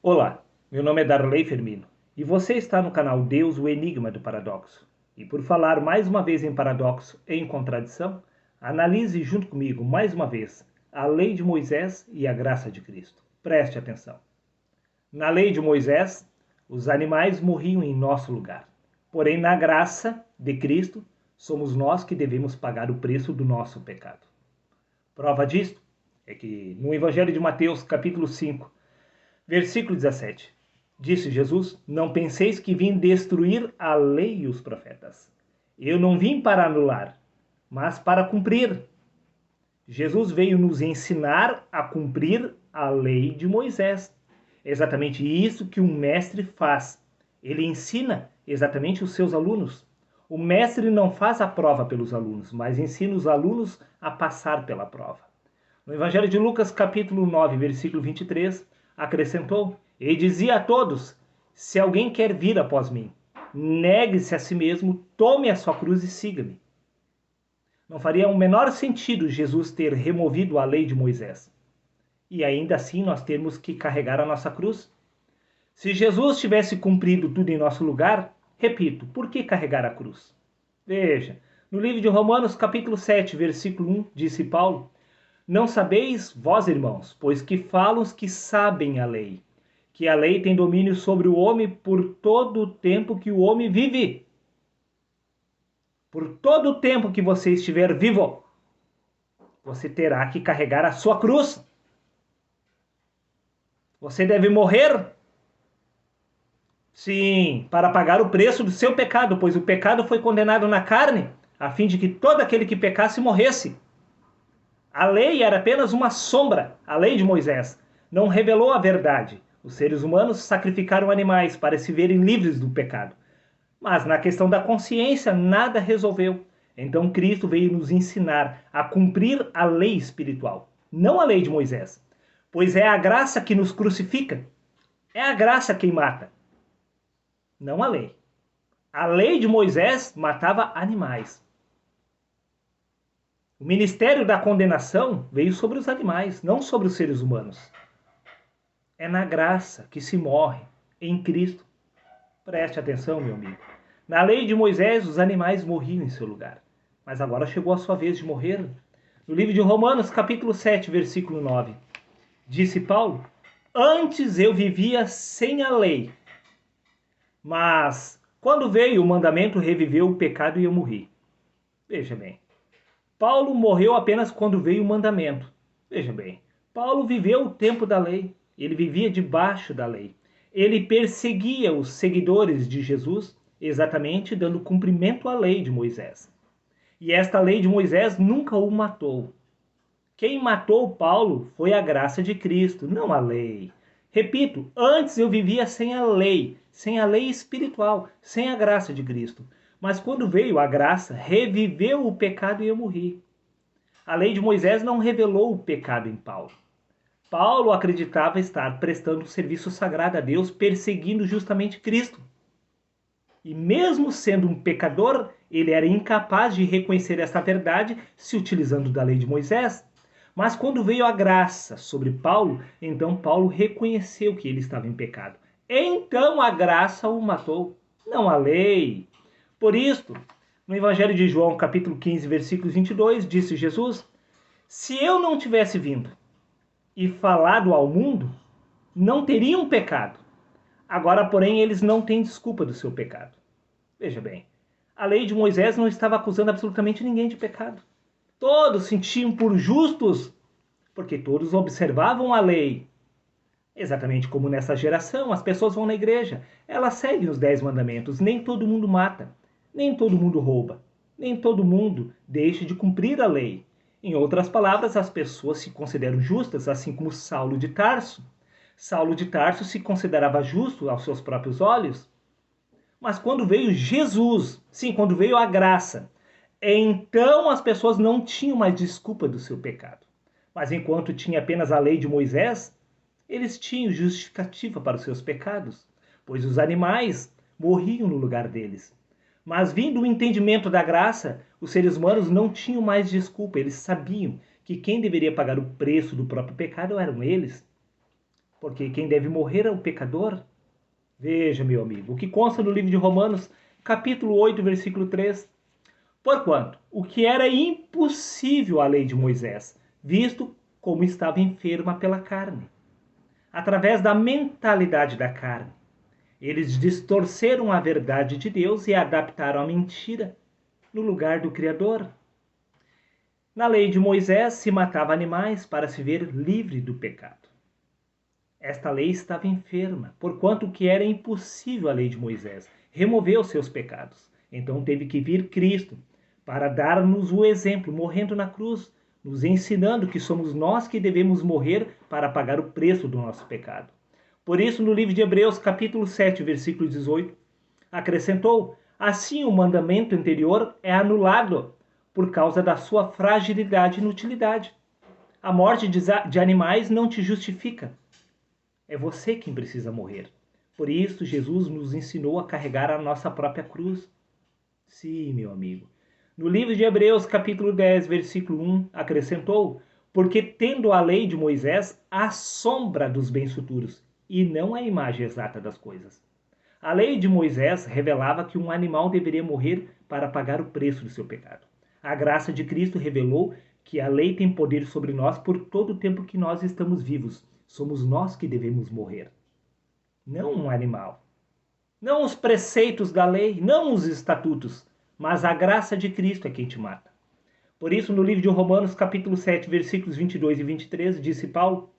Olá, meu nome é Darley Fermino e você está no canal Deus, o Enigma do Paradoxo. E por falar mais uma vez em paradoxo e em contradição, analise junto comigo mais uma vez a lei de Moisés e a graça de Cristo. Preste atenção. Na lei de Moisés, os animais morriam em nosso lugar. Porém, na graça de Cristo, somos nós que devemos pagar o preço do nosso pecado. Prova disto é que no Evangelho de Mateus, capítulo 5, versículo 17. Disse Jesus: Não penseis que vim destruir a lei e os profetas. Eu não vim para anular, mas para cumprir. Jesus veio nos ensinar a cumprir a lei de Moisés. É exatamente isso que um mestre faz. Ele ensina exatamente os seus alunos. O mestre não faz a prova pelos alunos, mas ensina os alunos a passar pela prova. No Evangelho de Lucas, capítulo 9, versículo 23, acrescentou: E dizia a todos: Se alguém quer vir após mim, negue-se a si mesmo, tome a sua cruz e siga-me. Não faria o menor sentido Jesus ter removido a lei de Moisés. E ainda assim nós temos que carregar a nossa cruz. Se Jesus tivesse cumprido tudo em nosso lugar, repito, por que carregar a cruz? Veja, no livro de Romanos, capítulo 7, versículo 1, disse Paulo: Não sabeis, vós irmãos, pois que falam os que sabem a lei, que a lei tem domínio sobre o homem por todo o tempo que o homem vive. Por todo o tempo que você estiver vivo, você terá que carregar a sua cruz. Você deve morrer, sim, para pagar o preço do seu pecado, pois o pecado foi condenado na carne, a fim de que todo aquele que pecasse morresse. A lei era apenas uma sombra, a lei de Moisés não revelou a verdade. Os seres humanos sacrificaram animais para se verem livres do pecado. Mas na questão da consciência, nada resolveu. Então Cristo veio nos ensinar a cumprir a lei espiritual, não a lei de Moisés. Pois é a graça que nos crucifica. É a graça quem mata, não a lei. A lei de Moisés matava animais. O ministério da condenação veio sobre os animais, não sobre os seres humanos. É na graça que se morre, em Cristo. Preste atenção, meu amigo. Na lei de Moisés, os animais morriam em seu lugar. Mas agora chegou a sua vez de morrer. No livro de Romanos, capítulo 7, versículo 9, disse Paulo: Antes eu vivia sem a lei, mas quando veio o mandamento, reviveu o pecado e eu morri. Veja bem. Paulo morreu apenas quando veio o mandamento. Veja bem, Paulo viveu o tempo da lei, ele vivia debaixo da lei. Ele perseguia os seguidores de Jesus, exatamente dando cumprimento à lei de Moisés. E esta lei de Moisés nunca o matou. Quem matou Paulo foi a graça de Cristo, não a lei. Repito, antes eu vivia sem a lei espiritual, sem a graça de Cristo. Mas quando veio a graça, reviveu o pecado e eu morri. A lei de Moisés não revelou o pecado em Paulo. Paulo acreditava estar prestando um serviço sagrado a Deus, perseguindo justamente Cristo. E mesmo sendo um pecador, ele era incapaz de reconhecer essa verdade se utilizando da lei de Moisés. Mas quando veio a graça sobre Paulo, então Paulo reconheceu que ele estava em pecado. Então a graça o matou, não a lei. Por isso, no Evangelho de João, capítulo 15, versículo 22, disse Jesus: Se eu não tivesse vindo e falado ao mundo, não teriam pecado. Agora, porém, eles não têm desculpa do seu pecado. Veja bem, a lei de Moisés não estava acusando absolutamente ninguém de pecado. Todos sentiam por justos, porque todos observavam a lei. Exatamente como nessa geração, as pessoas vão na igreja, elas seguem os 10 mandamentos, nem todo mundo mata. Nem todo mundo rouba, nem todo mundo deixa de cumprir a lei. Em outras palavras, as pessoas se consideram justas, assim como Saulo de Tarso. Saulo de Tarso se considerava justo aos seus próprios olhos. Mas quando veio Jesus, sim, quando veio a graça, então as pessoas não tinham mais desculpa do seu pecado. Mas enquanto tinha apenas a lei de Moisés, eles tinham justificativa para os seus pecados, pois os animais morriam no lugar deles. Mas vindo o entendimento da graça, os seres humanos não tinham mais desculpa, eles sabiam que quem deveria pagar o preço do próprio pecado eram eles. porque quem deve morrer é o pecador. Veja, meu amigo, o que consta no livro de Romanos, capítulo 8, versículo 3. Porquanto, o que era impossível à lei de Moisés, visto como estava enferma pela carne, através da mentalidade da carne. Eles distorceram a verdade de Deus e adaptaram a mentira no lugar do Criador. Na lei de Moisés se matava animais para se ver livre do pecado. Esta lei estava enferma, porquanto o que era impossível à lei de Moisés removeu seus pecados. Então teve que vir Cristo para dar-nos o exemplo, morrendo na cruz, nos ensinando que somos nós que devemos morrer para pagar o preço do nosso pecado. Por isso, no livro de Hebreus, capítulo 7, versículo 18, acrescentou: assim o mandamento anterior é anulado por causa da sua fragilidade e inutilidade. A morte de animais não te justifica. É você quem precisa morrer. Por isso, Jesus nos ensinou a carregar a nossa própria cruz. Sim, meu amigo. No livro de Hebreus, capítulo 10, versículo 1, acrescentou: porque tendo a lei de Moisés a sombra dos bens futuros, e não a imagem exata das coisas. A lei de Moisés revelava que um animal deveria morrer para pagar o preço do seu pecado. A graça de Cristo revelou que a lei tem poder sobre nós por todo o tempo que nós estamos vivos. Somos nós que devemos morrer, não um animal. Não os preceitos da lei, não os estatutos, mas a graça de Cristo é quem te mata. Por isso, no livro de Romanos, capítulo 7, versículos 22 e 23, disse Paulo: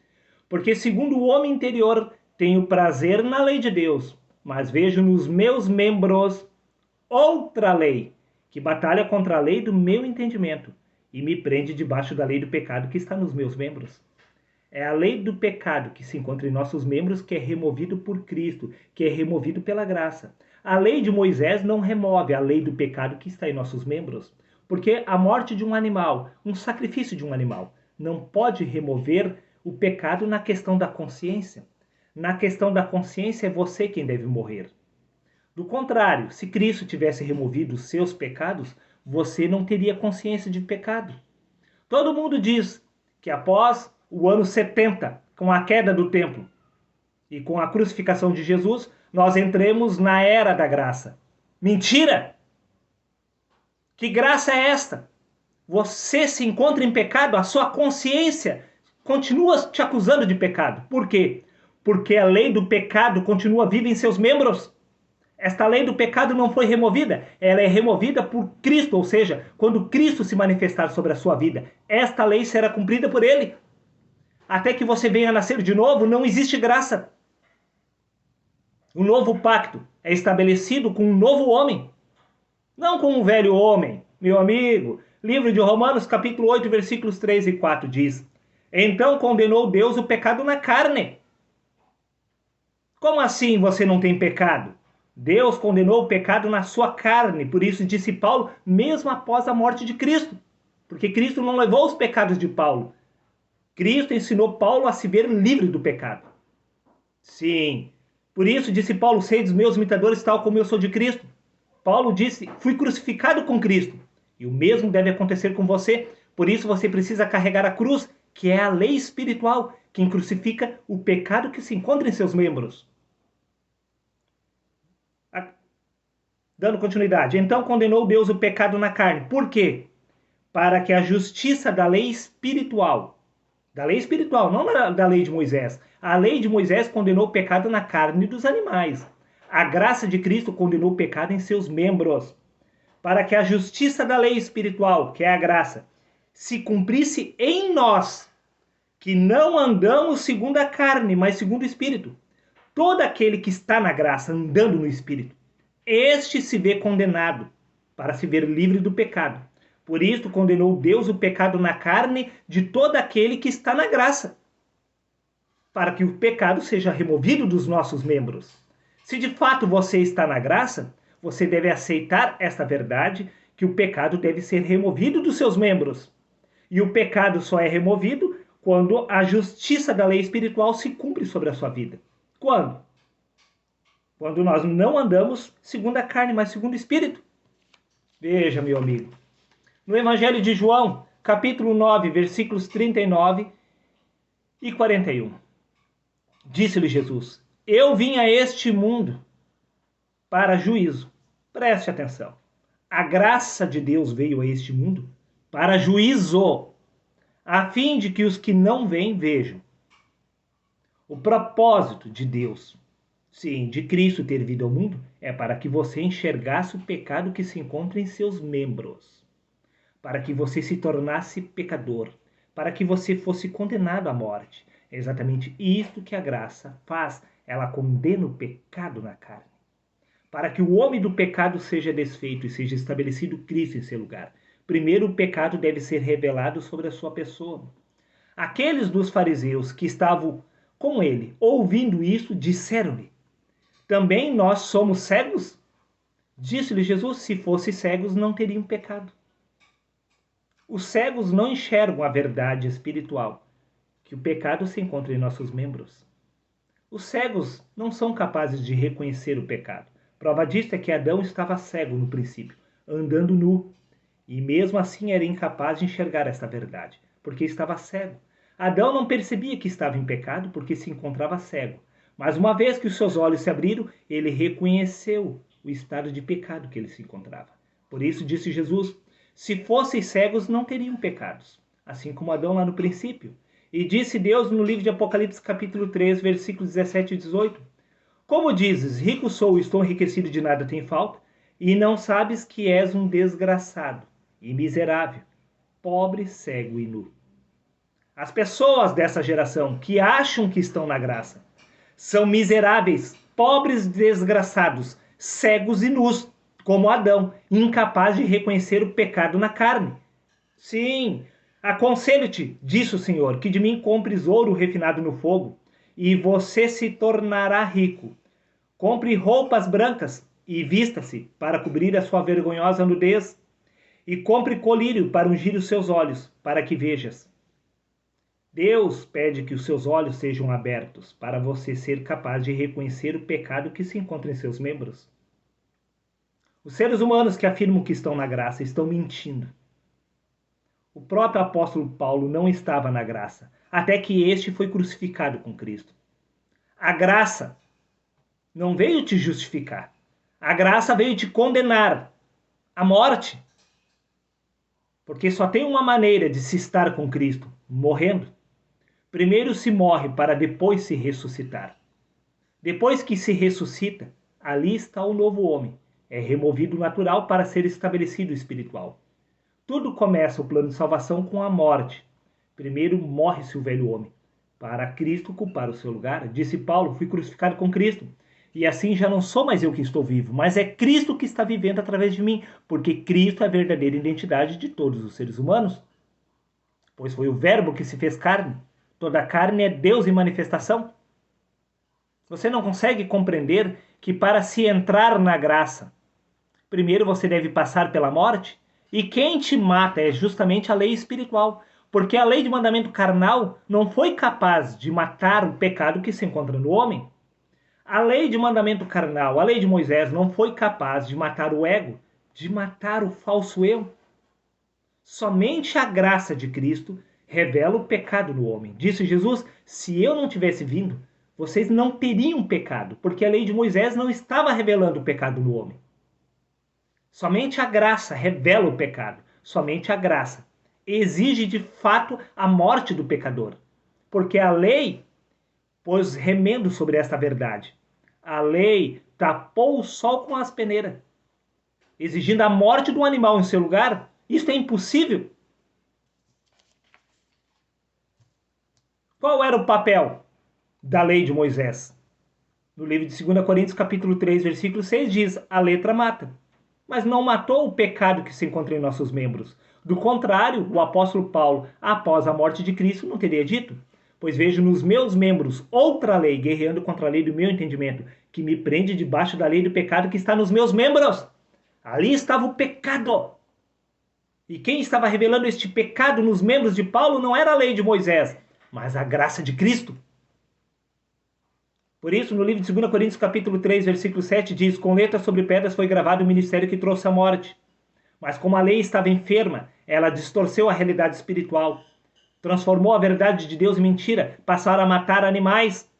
porque segundo o homem interior tenho prazer na lei de Deus, mas vejo nos meus membros outra lei, que batalha contra a lei do meu entendimento e me prende debaixo da lei do pecado que está nos meus membros. É a lei do pecado que se encontra em nossos membros, que é removido por Cristo, que é removido pela graça. A lei de Moisés não remove a lei do pecado que está em nossos membros, porque a morte de um animal, um sacrifício de um animal, não pode remover o pecado na questão da consciência. Na questão da consciência é você quem deve morrer. Do contrário, se Cristo tivesse removido os seus pecados, você não teria consciência de pecado. Todo mundo diz que após o ano 70, com a queda do templo e com a crucificação de Jesus, nós entremos na era da graça. Mentira! Que graça é esta? Você se encontra em pecado, a sua consciência continua te acusando de pecado. Por quê? Porque a lei do pecado continua viva em seus membros. Esta lei do pecado não foi removida, ela é removida por Cristo, ou seja, quando Cristo se manifestar sobre a sua vida, esta lei será cumprida por ele. Até que você venha a nascer de novo, não existe graça. O novo pacto é estabelecido com um novo homem, não com um velho homem. Meu amigo, livro de Romanos, capítulo 8, versículos 3 e 4 diz: então condenou Deus o pecado na carne. Como assim você não tem pecado? Deus condenou o pecado na sua carne, por isso disse Paulo, mesmo após a morte de Cristo. Porque Cristo não levou os pecados de Paulo. Cristo ensinou Paulo a se ver livre do pecado. Sim, por isso disse Paulo, sede dos meus imitadores tal como eu sou de Cristo. Paulo disse, fui crucificado com Cristo. E o mesmo deve acontecer com você. Por isso você precisa carregar a cruz, que é a lei espiritual, quem crucifica o pecado que se encontra em seus membros. Dando continuidade. Então condenou Deus o pecado na carne. Por quê? Para que a justiça da lei espiritual, não da lei de Moisés. A lei de Moisés condenou o pecado na carne dos animais. A graça de Cristo condenou o pecado em seus membros. Para que a justiça da lei espiritual, que é a graça, se cumprisse em nós, que não andamos segundo a carne, mas segundo o Espírito. Todo aquele que está na graça, andando no Espírito, este se vê condenado, para se ver livre do pecado. Por isso condenou Deus o pecado na carne de todo aquele que está na graça, para que o pecado seja removido dos nossos membros. Se de fato você está na graça, você deve aceitar esta verdade, que o pecado deve ser removido dos seus membros. E o pecado só é removido quando a justiça da lei espiritual se cumpre sobre a sua vida. Quando? Quando nós não andamos segundo a carne, mas segundo o Espírito. Veja, meu amigo. No Evangelho de João, capítulo 9, versículos 39 e 41. Disse-lhe Jesus: eu vim a este mundo para juízo. Preste atenção. A graça de Deus veio a este mundo para juízo, a fim de que os que não veem vejam. O propósito de Deus, sim, de Cristo ter vindo ao mundo, é para que você enxergasse o pecado que se encontra em seus membros, para que você se tornasse pecador, para que você fosse condenado à morte. É exatamente isso que a graça faz. Ela condena o pecado na carne. Para que o homem do pecado seja desfeito e seja estabelecido Cristo em seu lugar, primeiro o pecado deve ser revelado sobre a sua pessoa. Aqueles dos fariseus que estavam com ele, ouvindo isso, disseram-lhe: também nós somos cegos? Disse-lhe Jesus: se fossem cegos, não teriam pecado. Os cegos não enxergam a verdade espiritual, que o pecado se encontra em nossos membros. Os cegos não são capazes de reconhecer o pecado. Prova disso é que Adão estava cego no princípio, andando nu, e mesmo assim era incapaz de enxergar esta verdade, porque estava cego. Adão não percebia que estava em pecado porque se encontrava cego, mas uma vez que os seus olhos se abriram, ele reconheceu o estado de pecado que ele se encontrava. Por isso disse Jesus: se fossem cegos, não teriam pecados, assim como Adão lá no princípio. E disse Deus no livro de Apocalipse, capítulo 3, versículos 17 e 18: como dizes, rico sou, estou enriquecido, de nada tenho falta, e não sabes que és um desgraçado e miserável, pobre, cego e nu. As pessoas dessa geração que acham que estão na graça são miseráveis, pobres, desgraçados, cegos e nus, como Adão, incapaz de reconhecer o pecado na carne. Sim, aconselho-te, disse o Senhor, que de mim compres ouro refinado no fogo, e você se tornará rico. Compre roupas brancas e vista-se para cobrir a sua vergonhosa nudez, e compre colírio para ungir os seus olhos, para que vejas. Deus pede que os seus olhos sejam abertos, para você ser capaz de reconhecer o pecado que se encontra em seus membros. Os seres humanos que afirmam que estão na graça estão mentindo. O próprio apóstolo Paulo não estava na graça, até que este foi crucificado com Cristo. A graça não veio te justificar. A graça veio te condenar à morte. Porque só tem uma maneira de se estar com Cristo: morrendo. Primeiro se morre para depois se ressuscitar. Depois que se ressuscita, ali está o novo homem. É removido o natural para ser estabelecido o espiritual. Tudo começa o plano de salvação com a morte. Primeiro morre-se o velho homem, para Cristo ocupar o seu lugar. Disse Paulo: fui crucificado com Cristo. E assim já não sou mais eu que estou vivo, mas é Cristo que está vivendo através de mim, porque Cristo é a verdadeira identidade de todos os seres humanos. Pois foi o Verbo que se fez carne. Toda a carne é Deus em manifestação. Você não consegue compreender que para se entrar na graça, primeiro você deve passar pela morte? E quem te mata é justamente a lei espiritual, porque a lei de mandamento carnal não foi capaz de matar o pecado que se encontra no homem. A lei de mandamento carnal, a lei de Moisés, não foi capaz de matar o ego, de matar o falso eu. Somente a graça de Cristo revela o pecado no homem. Disse Jesus: se eu não tivesse vindo, vocês não teriam pecado, porque a lei de Moisés não estava revelando o pecado no homem. Somente a graça revela o pecado. Somente a graça exige de fato a morte do pecador, porque a lei pôs remendo sobre esta verdade. A lei tapou o sol com as peneiras, exigindo a morte do animal em seu lugar. Isso é impossível. Qual era o papel da lei de Moisés? No livro de 2 Coríntios, capítulo 3, versículo 6, diz: a letra mata, mas não matou o pecado que se encontra em nossos membros. Do contrário, o apóstolo Paulo, após a morte de Cristo, não teria dito: pois vejo nos meus membros outra lei, guerreando contra a lei do meu entendimento, que me prende debaixo da lei do pecado que está nos meus membros. Ali estava o pecado. E quem estava revelando este pecado nos membros de Paulo não era a lei de Moisés, mas a graça de Cristo. Por isso, no livro de 2 Coríntios, capítulo 3, versículo 7, diz: com letras sobre pedras foi gravado o ministério que trouxe a morte. Mas como a lei estava enferma, ela distorceu a realidade espiritual, transformou a verdade de Deus em mentira, passaram a matar animais.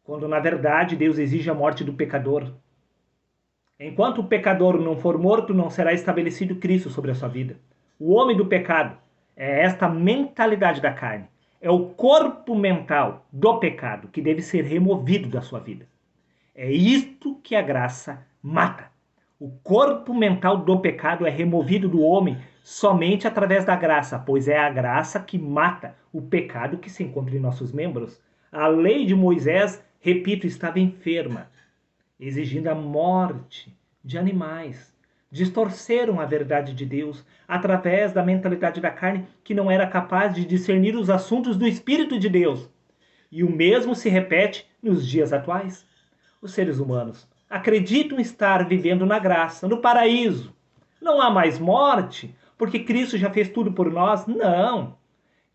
quando na verdade Deus exige a morte do pecador. Enquanto o pecador não for morto, não será estabelecido Cristo sobre a sua vida. O homem do pecado é esta mentalidade da carne. É o corpo mental do pecado que deve ser removido da sua vida. É isto que a graça mata. O corpo mental do pecado é removido do homem somente através da graça, pois é a graça que mata o pecado que se encontra em nossos membros. A lei de Moisés, repito, estava enferma, exigindo a morte de animais. Distorceram a verdade de Deus através da mentalidade da carne que não era capaz de discernir os assuntos do Espírito de Deus. E o mesmo se repete nos dias atuais. Os seres humanos acreditam estar vivendo na graça, no paraíso. Não há mais morte, porque Cristo já fez tudo por nós? Não.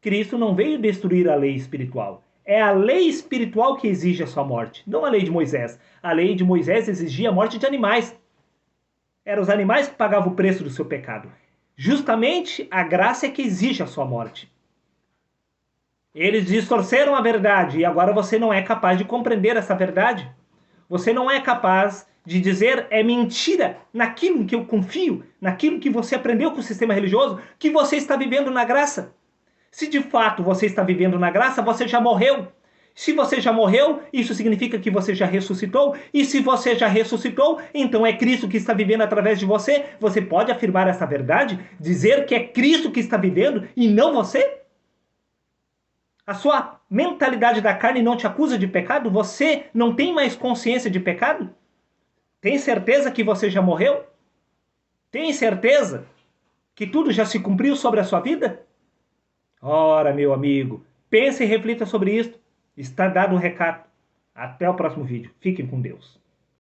Cristo não veio destruir a lei espiritual. É a lei espiritual que exige a sua morte, não a lei de Moisés. A lei de Moisés exigia a morte de animais. Eram os animais que pagavam o preço do seu pecado. Justamente a graça é que exige a sua morte. Eles distorceram a verdade e agora você não é capaz de compreender essa verdade. Você não é capaz de dizer é mentira naquilo em que eu confio, naquilo que você aprendeu com o sistema religioso, que você está vivendo na graça. Se de fato você está vivendo na graça, você já morreu. Se você já morreu, isso significa que você já ressuscitou. E se você já ressuscitou, então é Cristo que está vivendo através de você. Você pode afirmar essa verdade? Dizer que é Cristo que está vivendo e não você? A sua mentalidade da carne não te acusa de pecado? Você não tem mais consciência de pecado? Tem certeza que você já morreu? Tem certeza que tudo já se cumpriu sobre a sua vida? Ora, meu amigo, pense e reflita sobre isso. Está dado o recado. Até o próximo vídeo. Fiquem com Deus.